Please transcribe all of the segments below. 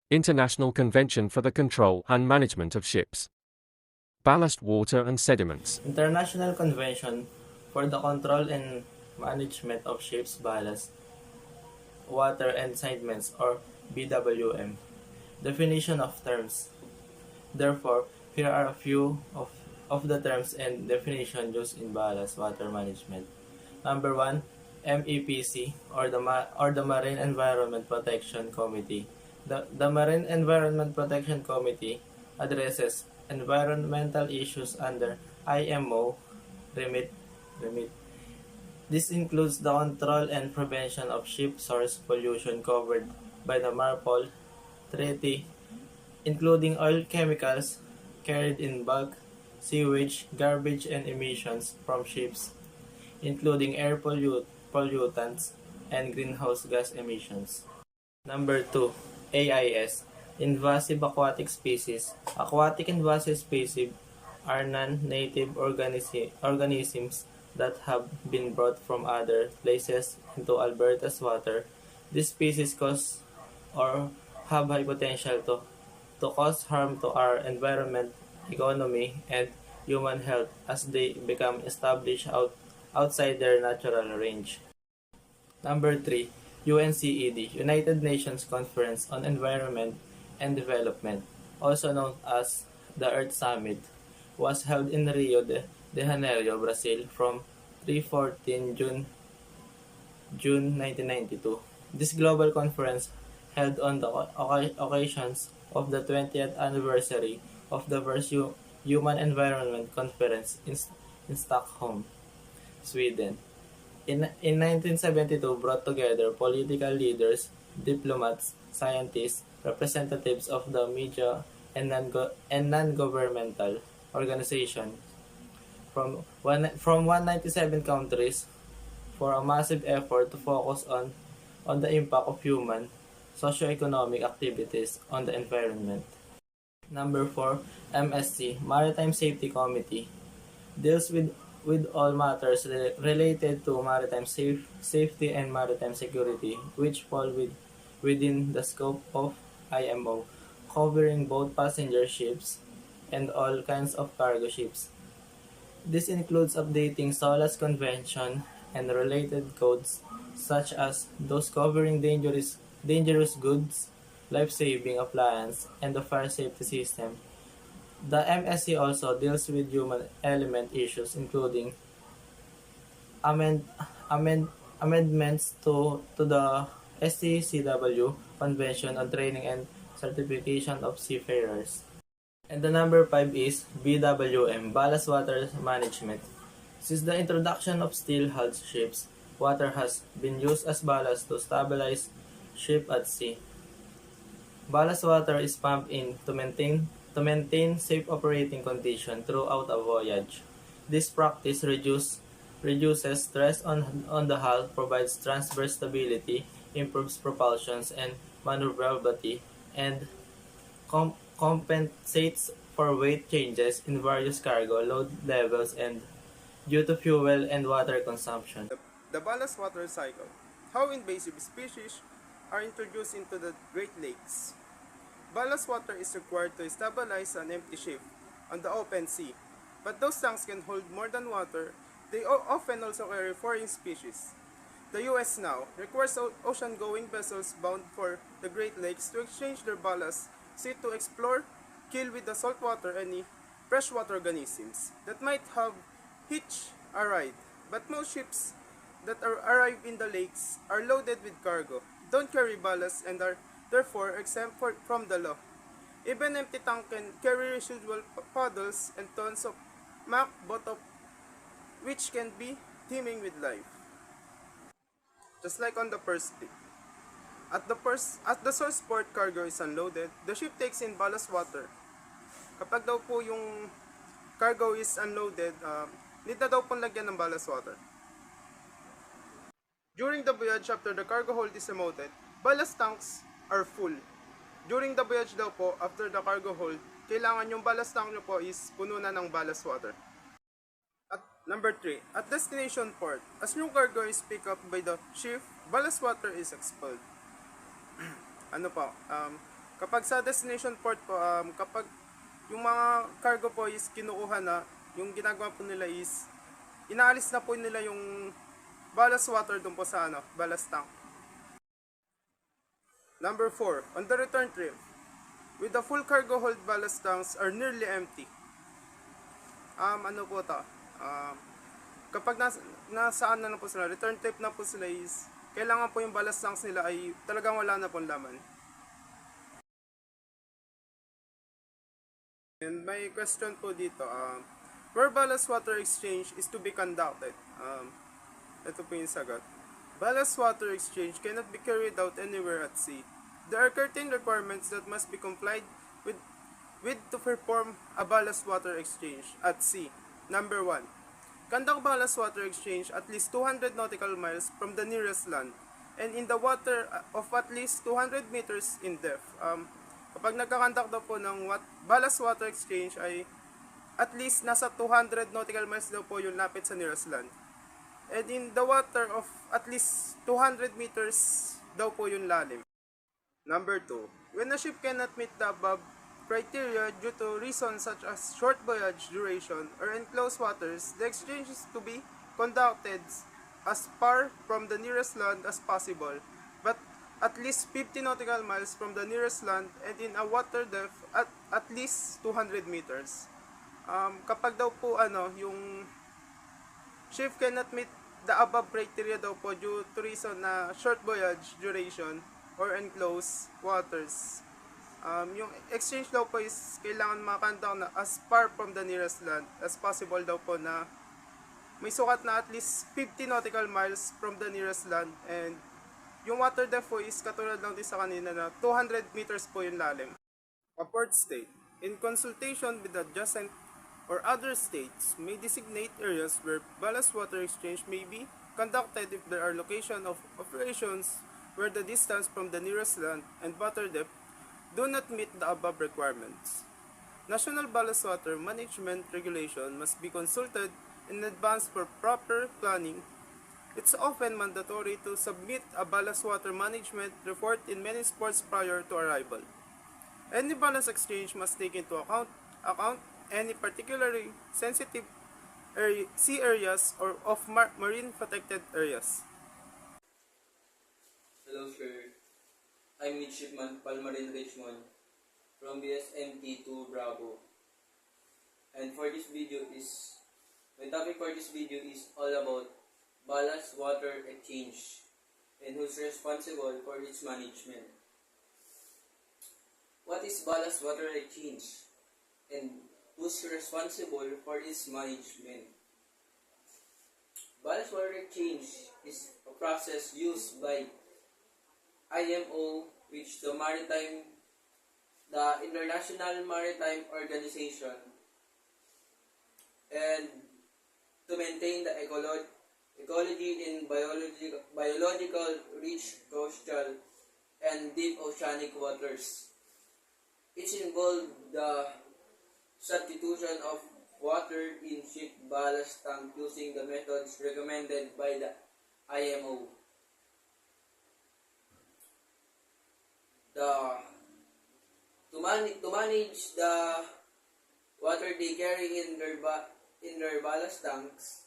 International Convention for the Control and Management of Ships. Ballast water and sediments. International Convention for the Control and Management of Ships Ballast, Water and Sediments, or BWM. Definition of terms. Therefore, here are a few of the terms and definition used in ballast water management. Number 1, MEPC, or the Marine Environment Protection Committee. The Marine Environment Protection Committee addresses environmental issues under IMO remit. This includes the control and prevention of ship source pollution covered by the MARPOL Treaty, including oil chemicals carried in bulk, sewage, garbage, and emissions from ships, including air pollutants and greenhouse gas emissions. Number 2, AIS, Invasive Aquatic Species. Aquatic invasive species are non-native organisms that have been brought from other places into Alberta's water. These species cause or have high potential to cause harm to our environment, economy, and human health as they become established outside their natural range. Number 3, UNCED, United Nations Conference on Environment and Development, also known as the Earth Summit, was held in Rio de Janeiro, Brazil from 3-14 June 1992. This global conference, held on the occasions of the 20th anniversary of the first Human Environment Conference in Stockholm, Sweden. In 1972, brought together political leaders, diplomats, scientists, representatives of the media, and non-governmental organizations from 197 countries for a massive effort to focus on the impact of human socio-economic activities on the environment. Number 4, MSC, Maritime Safety Committee, deals with all matters related to maritime safety and maritime security, which fall within the scope of IMO, covering both passenger ships and all kinds of cargo ships. This includes updating SOLAS Convention and related codes, such as those covering dangerous goods, life-saving appliances, and the fire safety system. The MSC also deals with human element issues, including amendments to the STCW Convention on Training and Certification of Seafarers. And the number 5 is BWM, Ballast Water Management. Since the introduction of steel-hulled ships, water has been used as ballast to stabilize ships at sea. Ballast water is pumped in to maintain safe operating conditions throughout a voyage. This practice reduces stress on the hull, provides transverse stability, improves propulsion and maneuverability, and compensates for weight changes in various cargo load levels and due to fuel and water consumption. The ballast water cycle. How invasive species are introduced into the Great Lakes. Ballast water is required to stabilize an empty ship on the open sea, but those tanks can hold more than water. They often also carry foreign species. The US now requires ocean-going vessels bound for the Great Lakes to exchange their ballast sea to explore, kill with the saltwater any freshwater organisms that might have hitched a ride. But most ships that arrive in the lakes are loaded with cargo, don't carry ballast, and are therefore exempt from the law. Even empty tank can carry residual puddles and tons of muck bottom, which can be teeming with life. Just like on the first day. At the source port, cargo is unloaded, the ship takes in ballast water. Kapag daw po yung cargo is unloaded, need na daw pong lagyan ng ballast water. During the voyage after the cargo hold is demoted, ballast tanks are full. During the voyage daw po, after the cargo hold, kailangan yung ballast tank nyo po is puno na ng ballast water. At number 3, at destination port, as new cargo is picked up by the ship, ballast water is expelled. Kapag sa destination port po, kapag yung mga cargo po is kinukuha na, yung ginagawa po nila is inaalis na po nila yung ballast water dun po sa ballast tank. Number 4, on the return trip, with the full cargo hold ballast tanks are nearly empty. Ano po to? Kapag nasaan na po sila, return trip na po sila is, kailangan po yung ballast tanks nila ay talagang wala na pong laman. And may question po dito, where ballast water exchange is to be conducted? Ito po yung sagot. Ballast water exchange cannot be carried out anywhere at sea. There are certain requirements that must be complied with to perform a ballast water exchange at sea. Number 1. Conduct ballast water exchange at least 200 nautical miles from the nearest land and in the water of at least 200 meters in depth. Kapag nagkakandak daw po ng ballast water exchange ay at least nasa 200 nautical miles daw po yung lapit sa nearest land. And in the water of at least 200 meters daw po yung lalim. Number 2. When a ship cannot meet the above criteria due to reasons such as short voyage duration or enclosed waters, the exchange is to be conducted as far from the nearest land as possible, but at least 50 nautical miles from the nearest land and in a water depth at least 200 meters. Kapag daw po yung ship cannot meet the above criteria daw po due to reason na short voyage duration or enclosed waters. Yung exchange daw po is kailangan makandak na as far from the nearest land as possible daw po na may sukat na at least 50 nautical miles from the nearest land and yung water depth po is katulad lang din sa kanina na 200 meters po yung lalim. A port state, in consultation with the adjacent or other states, may designate areas where ballast water exchange may be conducted if there are location of operations where the distance from the nearest land and water depth do not meet the above requirements. National ballast water management regulation must be consulted in advance for proper planning. It's often mandatory to submit a ballast water management report in many ports prior to arrival. Any ballast exchange must take into account any particularly sensitive sea areas or of marine protected areas. Hello sir, I'm Midshipman Palmarin Richmond from BSMT 2 Bravo. And my topic for this video is all about ballast water exchange and who's responsible for its management. What is ballast water exchange and who's responsible for its management? Ballast water exchange is a process used by IMO, which the International Maritime Organization, and to maintain the ecology in biological rich coastal and deep oceanic waters. It involved the substitution of water in ship ballast tank using the methods recommended by the IMO. To manage the water they carry in their ballast tanks,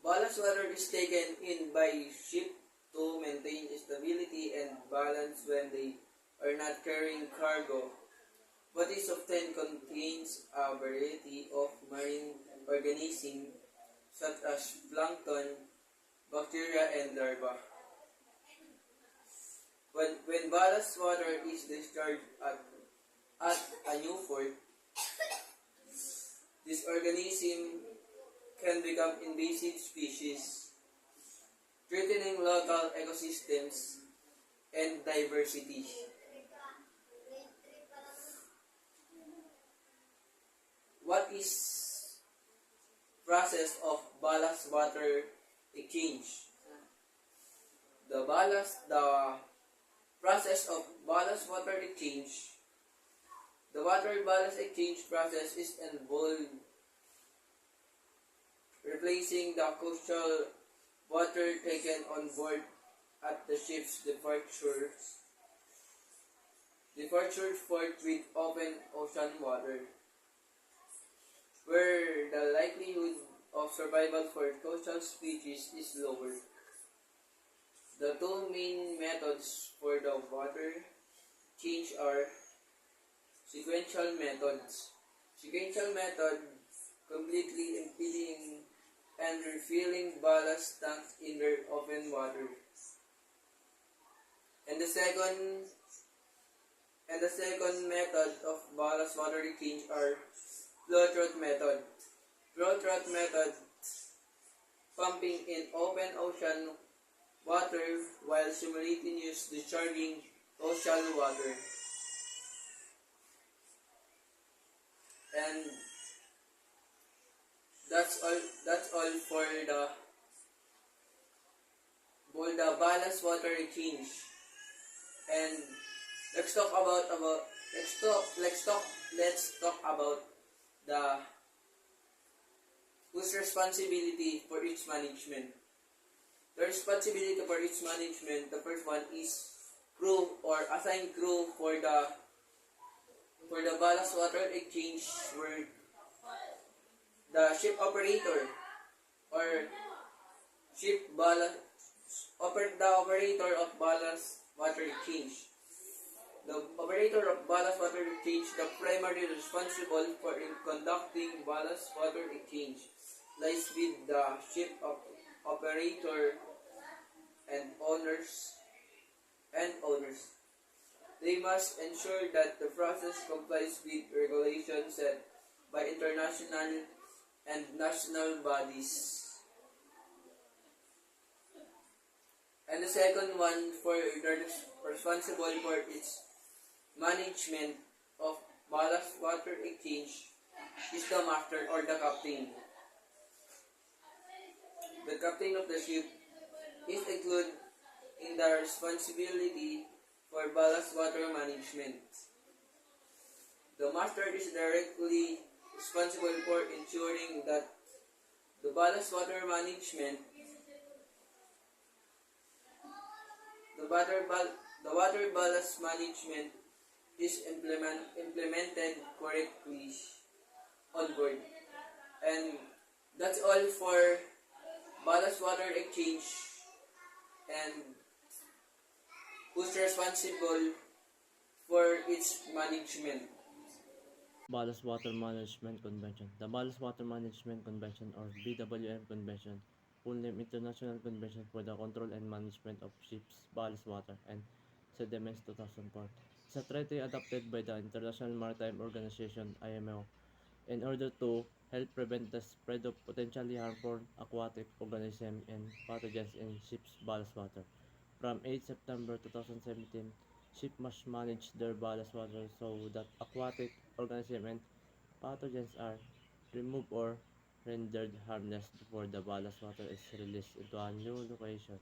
ballast water is taken in by ship to maintain stability and balance when they are not carrying cargo. But it often contains a variety of marine organisms such as plankton, bacteria, and larvae. When ballast water is discharged at a new port, this organism can become invasive species, threatening local ecosystems and diversity. What is process of ballast water exchange? The process of ballast water exchange. The water ballast exchange process is involved replacing the coastal water taken on board at the ship's departure departure port with open ocean water, where the likelihood of survival for coastal species is lower. The two main methods for the water change are sequential methods. Sequential method completely emptying and refilling ballast tanks in their open water. And the second method of ballast water exchange are flow through method. Flow through method pumping in open ocean water while simultaneously discharging ocean water. And that's all for the ballast water exchange. And let's talk about the whose responsibility for its management. The responsibility for its management, the first one is crew or assigned crew for the ballast water exchange, where the ship operator or ship ballast the operator of ballast water exchange. The operator of ballast water exchange, the primary responsible for conducting ballast water exchange, lies with the operator and owners. They must ensure that the process complies with regulations set by international and national bodies. And the second one for the responsible for its management of ballast water exchange is the master or the captain. The captain of the ship is included in the responsibility for ballast water management. The master is directly responsible for ensuring that the ballast water management, the water ballast management is implemented correctly on board. And that's all for ballast water exchange and who's responsible for its management. Ballast Water Management Convention. The Ballast Water Management Convention, or BWM Convention, full name International Convention for the Control and Management of Ships, Ballast Water, and Sediments 2004, is a treaty adopted by the International Maritime Organization (IMO) in order to help prevent the spread of potentially harmful aquatic organisms and pathogens in ships' ballast water. From 8 September 2017, ships must manage their ballast water so that aquatic organisms and pathogens are removed or rendered harmless before the ballast water is released into a new location.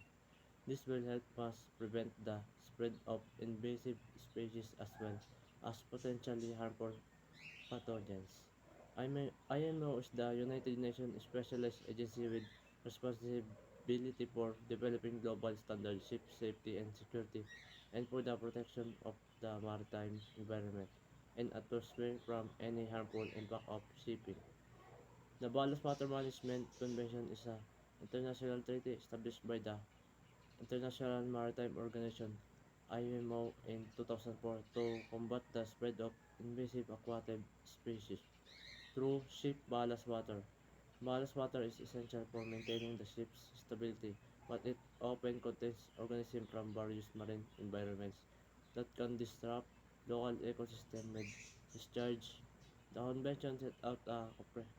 This will help us prevent the spread of invasive species as well as potentially harmful pathogens. IMO is the United Nations specialized agency with responsibility for developing global standards, ship safety and security, and for the protection of the maritime environment and atmosphere from any harmful impact of shipping. The Ballast Water Management Convention is an international treaty established by the International Maritime Organization (IMO) in 2004 to combat the spread of invasive aquatic species through ship ballast water. Ballast water is essential for maintaining the ship's stability, but it often contains organisms from various marine environments that can disrupt local ecosystem with discharge. The convention set out a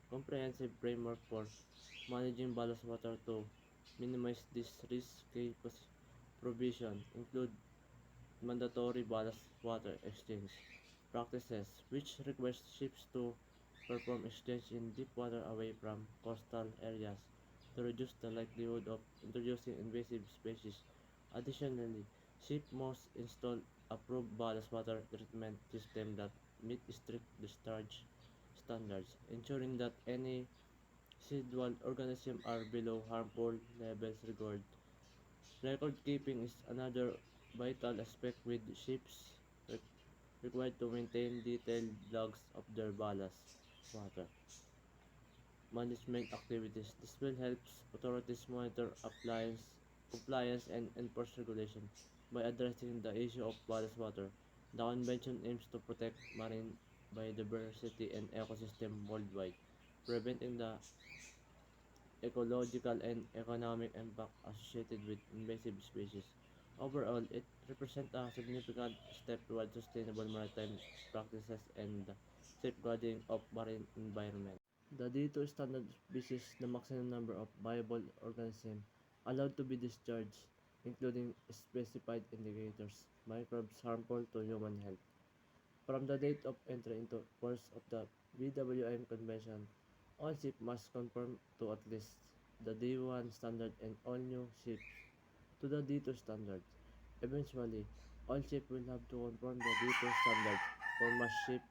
comprehensive framework for managing ballast water to minimize this risk. Key provisions include mandatory ballast water exchange practices, which requires ships to perform exchange in deep water away from coastal areas to reduce the likelihood of introducing invasive species. Additionally, ships must install approved ballast water treatment systems that meet strict discharge standards, ensuring that any residual organisms are below harmful levels. Record keeping is another vital aspect with ships. required to maintain detailed logs of their ballast water management activities. This will help authorities monitor compliance and enforce regulation. By addressing the issue of ballast water, the convention aims to protect marine biodiversity and ecosystem worldwide, preventing the ecological and economic impact associated with invasive species. Overall, it represents a significant step toward sustainable maritime practices and the safeguarding of marine environment. The D2 standard specifies the maximum number of viable organisms allowed to be discharged, including specified indicators, microbes harmful to human health. From the date of entry into force of the BWM Convention, all ships must conform to at least the D1 standard and all new ships to the D2 standard. Eventually, all ships will have to conform the D2 standard for mass ship.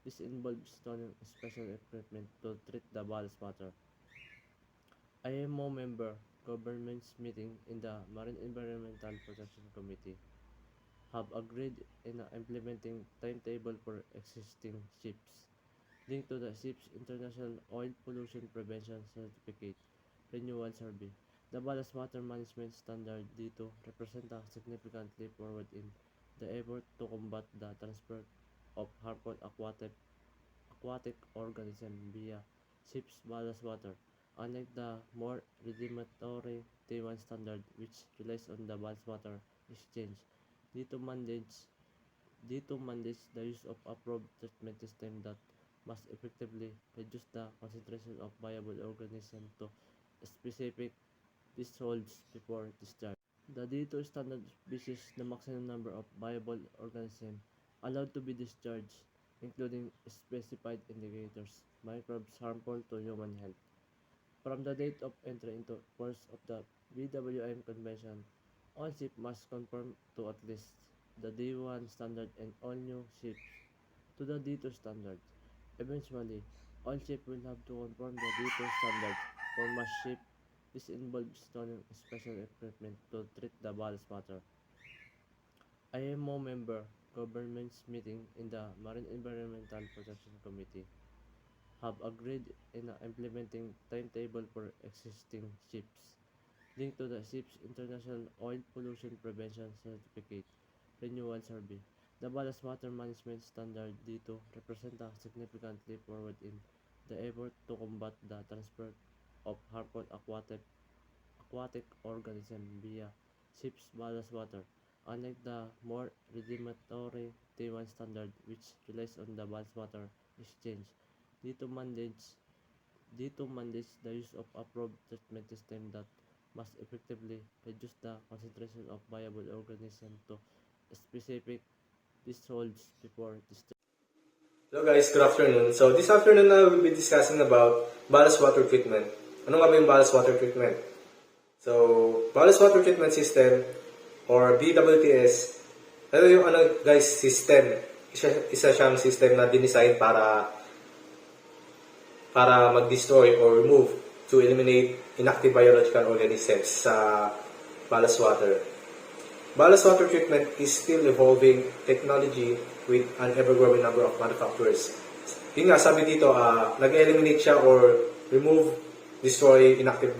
This involves installing special equipment to treat the ballast water. IMO member governments meeting in the Marine Environmental Protection Committee have agreed in a implementing timetable for existing ships, linked to the ship's International Oil Pollution Prevention Certificate Renewal Survey. The Ballast Water Management Standard D2 represents a significant leap forward in the effort to combat the transport of harmful aquatic organisms via ships' ballast water, unlike the more rudimentary T1 standard, which relies on the ballast water exchange. D2 mandates the use of approved treatment system that must effectively reduce the concentration of viable organisms to specific thresholds before discharge. The D2 standard specifies the maximum number of viable organisms allowed to be discharged, including specified indicators, microbes harmful to human health. From the date of entry into force of the BWM Convention, all ships must conform to at least the D1 standard and all new ships to the D2 standard. Eventually, all ships will have to conform the D2 standard for mass ship. This involves installing special equipment to treat the ballast water. IMO member governments meeting in the Marine Environmental Protection Committee have agreed in a implementing timetable for existing ships, linked to the ship's International Oil Pollution Prevention Certificate Renewal Survey. The Ballast Water Management Standard D2 represents a significant leap forward in the effort to combat the transport of harmful aquatic organisms via ships' ballast water, unlike the more rudimentary T1 standard, which relies on the ballast water exchange. D2 mandates the use of approved treatment system that must effectively reduce the concentration of viable organisms to specific thresholds before discharge. Hello guys, good afternoon. So this afternoon we'll be discussing about ballast water treatment. Ano nga ba yung ballast water treatment? So, ballast water treatment system or BWTS, ito yung system. Isa siyang system na dinesign para mag-destroy or remove to eliminate inactive biological organisms sa ballast water. Ballast water treatment is still evolving technology with an ever-growing number of manufacturers. Yun nga, sabi dito, nag-eliminate siya or remove, destroy inactive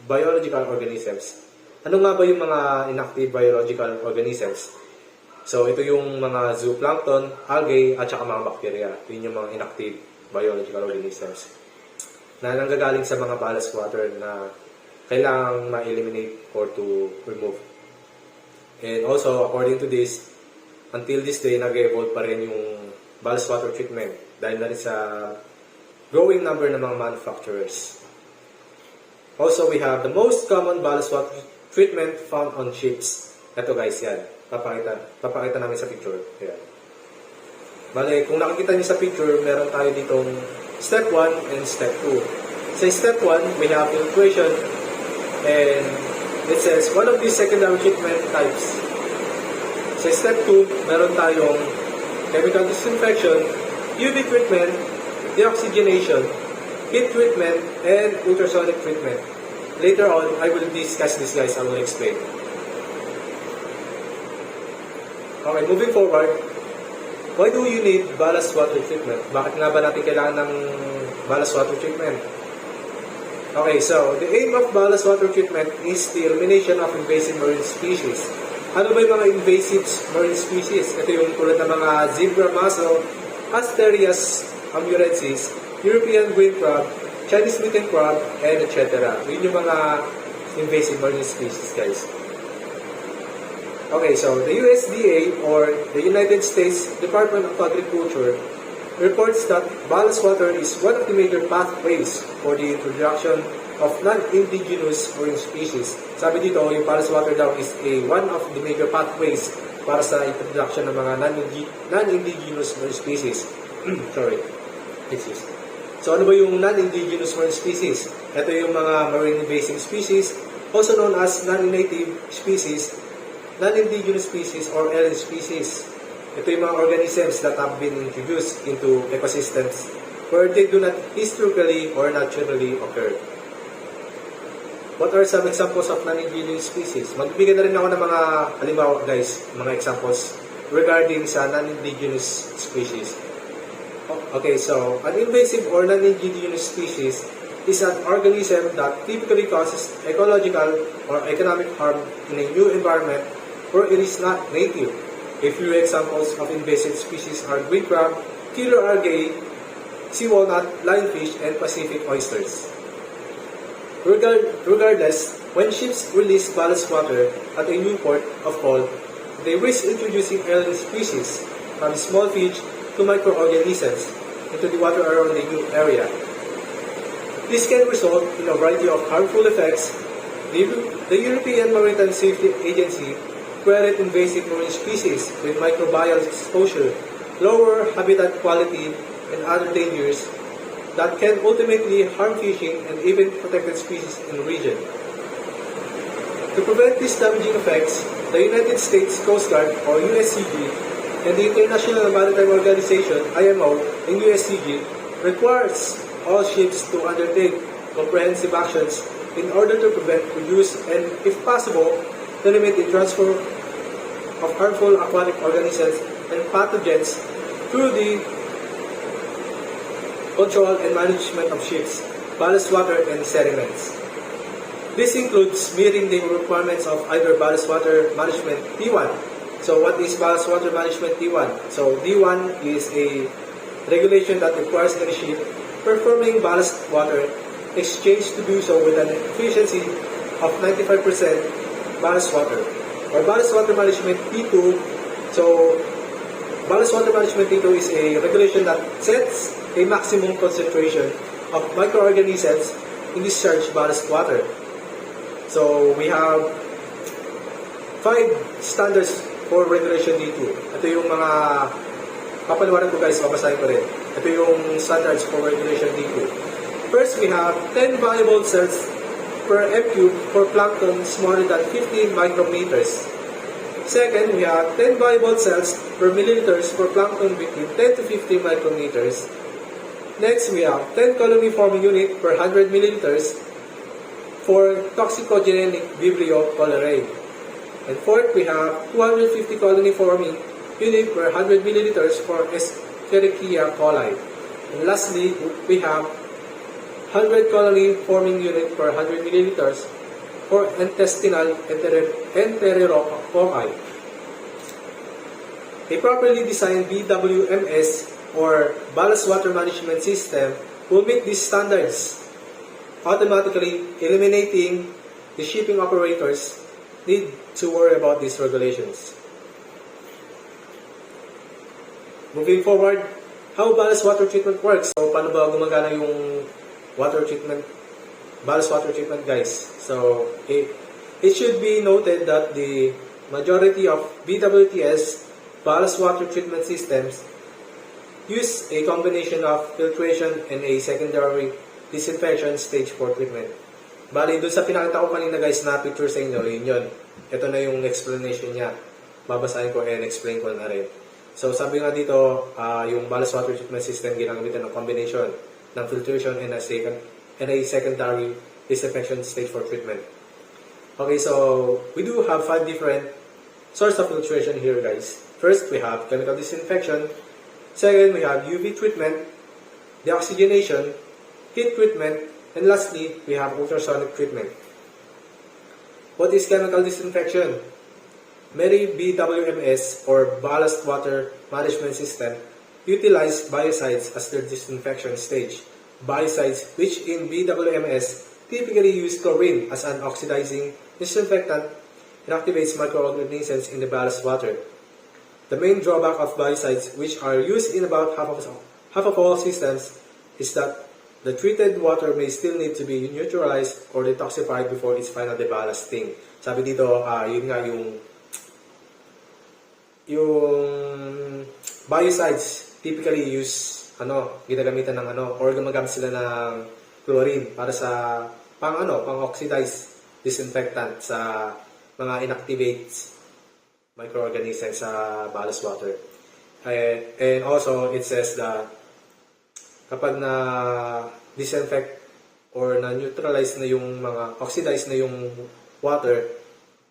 biological organisms. Ano nga ba yung mga inactive biological organisms? So, ito yung mga zooplankton, algae, at saka mga bacteria. Yun yung mga inactive biological organisms na nanggagaling sa mga ballast water na kailangang ma-eliminate or to remove. And also, according to this, until this day, nag-evolve pa rin yung ballast water treatment dahil na rin sa growing number ng mga manufacturers. Also, we have the most common ballast water treatment found on ships. Ito guys, yan. Papakita namin sa picture. Yan. Bale, kung nakikita niyo sa picture, meron tayo ditong step 1 and step 2. Sa step 1, we have filtration and it says one of these secondary treatment types. Sa step 2, meron tayong chemical disinfection, UV treatment, deoxygenation, heat treatment, and ultrasonic treatment. Later on, I will discuss this guys. I will explain. Okay, moving forward. Why do you need ballast water treatment? Bakit nga ba natin kailangan ng ballast water treatment? Okay, so the aim of ballast water treatment is the elimination of invasive marine species. Ano ba yung mga invasive marine species? Ito yung tulad ng mga zebra mussel, Asterias amurensis, European green crab, Chinese mitten crab, and etc. Yun yung mga invasive marine species, guys. Okay, so the USDA, or the United States Department of Agriculture, reports that ballast water is one of the major pathways for the introduction of non-indigenous marine species. Sabi dito, yung ballast water daw is one of the major pathways para sa introduction ng mga non-indigenous marine species. Sorry. Excuse. So ano ba yung non-indigenous marine species? Ito yung mga marine invasive species, also known as non-native species, non-indigenous species, or alien species. Ito yung mga organisms that have been introduced into ecosystems where they do not historically or naturally occur. What are some examples of non-indigenous species? Magbibigay na rin ako ng mga halimbawa, guys, mga examples regarding sa non-indigenous species. Okay, so an invasive or non-indigenous species is an organism that typically causes ecological or economic harm in a new environment where it is not native. A few examples of invasive species are green crab, killer algae, sea walnut, lionfish, and Pacific oysters. Regardless, when ships release ballast water at a new port of call, they risk introducing alien species, from small fish to microorganisms, into the water around the new area. This can result in a variety of harmful effects. The European Maritime Safety Agency queried invasive marine species with microbial exposure, lower habitat quality, and other dangers that can ultimately harm fishing and even protected species in the region. To prevent these damaging effects, the United States Coast Guard, or USCG, and the International Maritime Organization, IMO, and USCG, requires all ships to undertake comprehensive actions in order to prevent, reduce, and, if possible, to limit the transfer of harmful aquatic organisms and pathogens through the control and management of ships, ballast water, and sediments. This includes meeting the requirements of either ballast water management D1. So what is ballast water management D1? So D1 is a regulation that requires the ship performing ballast water exchange to do so with an efficiency of 95% ballast water. Or ballast water management P2. So ballast water management P2 is a regulation that sets a maximum concentration of microorganisms in discharged ballast water. So we have 5 standards for regulation D2. Ito yung mga papaliwanag ko, guys, babasahin ko rin. Ito yung standards for regulation D2. First, we have 10 viable cells per m3 for plankton smaller than 50 micrometers. Second, we have 10 viable cells per milliliters for plankton between 10 to 50 micrometers. Next, we have 10 colony forming unit per 100 milliliters for toxicogenic Vibrio cholerae. And fourth, we have 250 colony forming unit per 100 milliliters for Escherichia coli. And lastly, we have 100 colony forming unit per 100 milliliters for intestinal enterococci. A properly designed BWMS or ballast water management system will meet these standards, automatically eliminating the shipping operators need to worry about these regulations. Moving forward, how ballast water treatment works. So, paano ba gumagana yung water treatment, ballast water treatment, guys? So, it should be noted that the majority of BWTS ballast water treatment systems use a combination of filtration and a secondary disinfection stage for treatment. Bali, dun sa pinakita ko kanina, guys, na picture sa inyo, yun. Ito na yung explanation niya. Babasahin ko and explain ko na rin. So, sabi nga dito, yung ballast water treatment system ginagamitan ng combination ng filtration and a secondary disinfection stage for treatment. Okay, so we do have 5 different sources of filtration here, guys. First, we have chemical disinfection. Second, we have UV treatment, deoxygenation, heat treatment, and lastly, we have ultrasonic treatment. What is chemical disinfection? Many BWMS or ballast water management system utilize biocides as their disinfection stage. Biocides, which in BWMS typically use chlorine as an oxidizing disinfectant, inactivates microorganisms in the ballast water. The main drawback of biocides, which are used in about half of all systems, is that the treated water may still need to be neutralized or detoxified before its final deballasting. Sabi dito, yun nga yung biocides typically use ginagamitan ng or gumagamit sila ng chlorine para sa pang oxidize disinfectant sa mga inactivate microorganisms sa ballast water. And also it says that kapag na disinfect or na neutralize na yung mga oxidize na yung water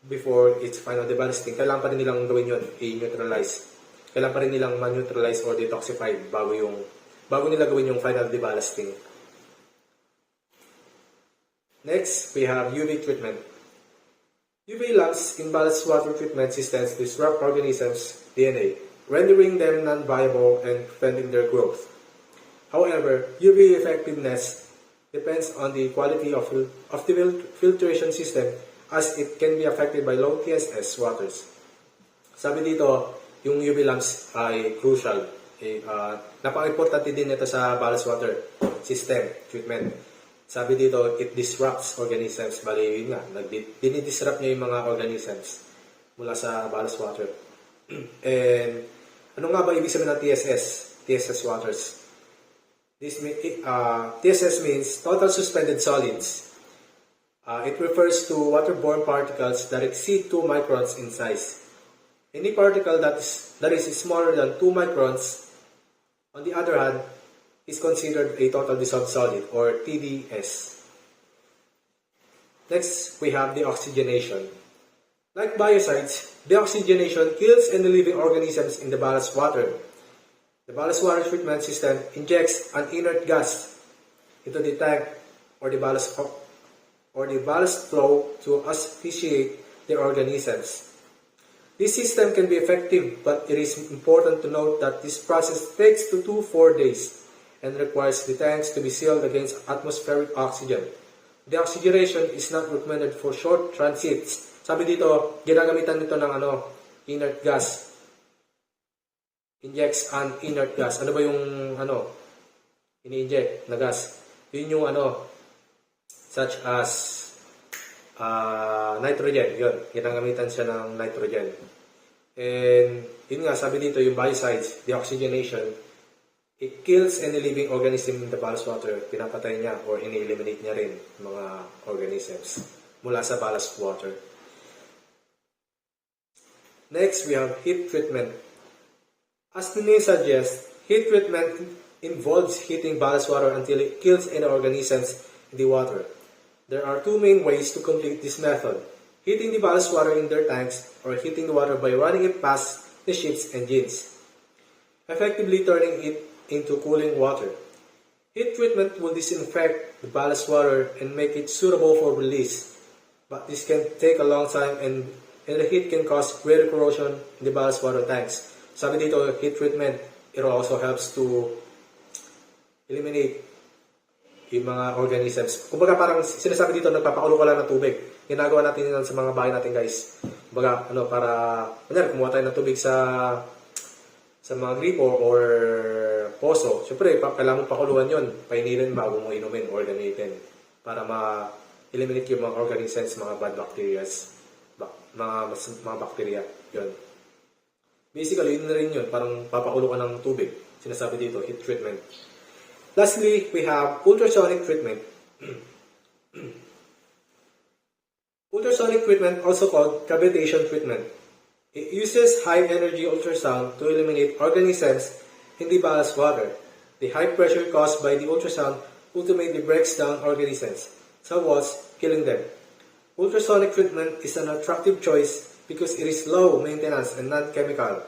before its final deballasting, kailangan pa rin nilang gawin yun, i-neutralize. Kailangan pa rin nilang ma-neutralize or detoxify bago nila gawin yung final deballasting. Next, we have UV treatment. UV lamps in ballast water treatment systems disrupt organisms' DNA, rendering them non-viable and preventing their growth. However, UV effectiveness depends on the quality of the filtration system, as it can be affected by low TSS waters. Sabi dito, yung UV lamps ay crucial. Napaka-importante din ito sa ballast water system treatment. Sabi dito, it disrupts organisms. Bali, yun nga, dinidisrupt niya yung mga organisms mula sa ballast water. And ano nga ba ibig sabihin ng TSS waters? TSS means total suspended solids. It refers to waterborne particles that exceed 2 microns in size. Any particle that is smaller than 2 microns, on the other hand, is considered a total dissolved solid, or TDS. Next, we have deoxygenation. Like biocides, deoxygenation kills any living organisms in the ballast water. The ballast water treatment system injects an inert gas into the tank or the ballast flow to asphyxiate the organisms. This system can be effective, but it is important to note that this process takes 2 to 4 days and requires the tanks to be sealed against atmospheric oxygen. Deoxygenation is not recommended for short transits. Sabi dito, ginagamitan nito ng inert gas. Injects an inert gas. Ano ba yung ini-inject na gas? Yun yung such as nitrogen. Yun, ginagamitan siya ng nitrogen. And yun nga, sabi dito yung biocides, deoxygenation, it kills any living organism in the ballast water. Pinapatay niya or ini-eliminate niya rin mga organisms mula sa ballast water. Next, we have heat treatment. As the name suggests, heat treatment involves heating ballast water until it kills any organisms in the water. There are 2 main ways to complete this method: heating the ballast water in their tanks or heating the water by running it past the ship's engines, effectively turning it into cooling water. Heat treatment will disinfect the ballast water and make it suitable for release, but this can take a long time and the heat can cause greater corrosion in the ballast water tanks. Sabi dito, heat treatment, it also helps to eliminate yung mga organisms. Kumbaga parang sinasabi dito, nagpapakulo ka lang ng tubig. Ginagawa natin yun sa mga bahay natin, guys. Kumbaga, para, kumuha tayo ng tubig sa mga gripo or poso. Siyempre, kailangan mo pakuluan yun. Painilin bago mo inumin or gamitin. Para ma-eliminate yung mga organisms, mga bad bacteria. Mga bacteria. Yun. Basically, yun na rin yun. Parang papakulo ka ng tubig. Sinasabi dito, heat treatment. Lastly, we have ultrasonic treatment. Ultrasonic treatment, also called cavitation treatment. It uses high-energy ultrasound to eliminate organisms in the ballast water. The high pressure caused by the ultrasound ultimately breaks down organisms, somewhat killing them. Ultrasonic treatment is an attractive choice because it is low maintenance and non-chemical.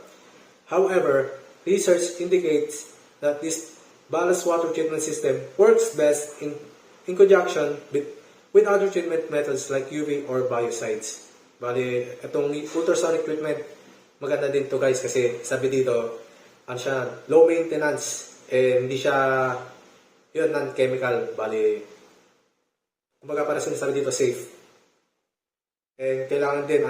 However, research indicates that this ballast water treatment system works best in conjunction with other treatment methods like UV or biocides. Bali, itong ultrasonic treatment, maganda din to guys kasi sabi dito, ano siya, low maintenance, hindi siya, yun, non-chemical, bali, kumbaga para sinasabi dito, safe. And kailangan din,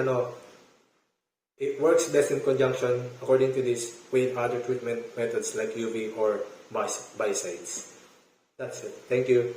it works best in conjunction, according to this, with other treatment methods like UV or biocides. That's it. Thank you.